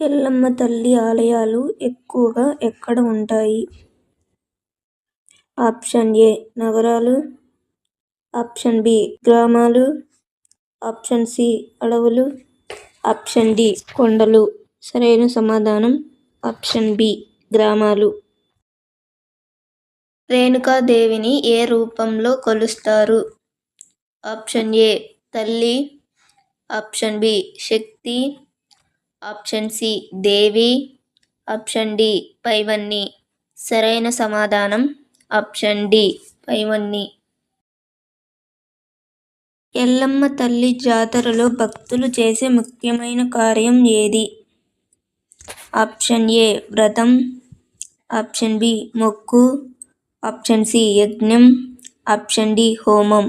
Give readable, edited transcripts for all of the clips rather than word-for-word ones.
ఎల్లమ్మ తల్లి ఆలయాలు ఎక్కువగా ఎక్కడ ఉంటాయి? ఆప్షన్ ఏ నగరాలు, ఆప్షన్ బి గ్రామాలు, ఆప్షన్ సి అడవులు, ఆప్షన్ డి కొండలు. సరైన సమాధానం ఆప్షన్ బి గ్రామాలు. రేణుకాదేవిని ఏ రూపంలో కొలుస్తారు? ఆప్షన్ ఏ తల్లి, ఆప్షన్ బి శక్తి, ఆప్షన్ సి దేవి, ఆప్షన్ డి పైవన్ని. సరైన సమాధానం ఆప్షన్ డి పైవన్ని. ఎల్లమ్మ తల్లి జాతరలో భక్తులు చేసే ముఖ్యమైన కార్యం ఏది? ఆప్షన్ ఏ వ్రతం, ఆప్షన్ బి మొక్కు, ఆప్షన్ సి యజ్ఞం, ఆప్షన్ డి హోమం.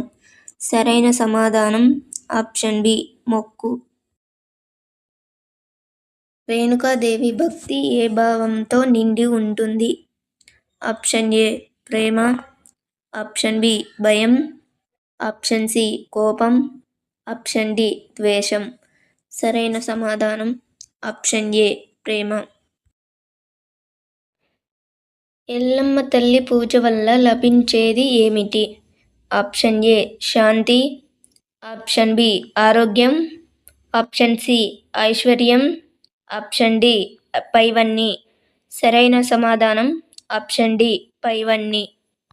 సరైన సమాధానం ఆప్షన్ బి మొక్కు. రేణుకాదేవి భక్తి ఏ భావంతో నిండి ఉంటుంది? ఆప్షన్ ఏ ప్రేమ, ఆప్షన్ బి భయం, ఆప్షన్ సి కోపం, ఆప్షన్ డి ద్వేషం. సరైన సమాధానం ఆప్షన్ ఏ ప్రేమ. ఎల్లమ్మ తల్లి పూజ వల్ల లభించేది ఏమిటి? ఆప్షన్ ఏ శాంతి, ఆప్షన్ బి ఆరోగ్యం, ఆప్షన్ సి ఐశ్వర్యం, ఆప్షన్ డి పైవన్ని. సరైన సమాధానం ఆప్షన్ డి పైవన్ని.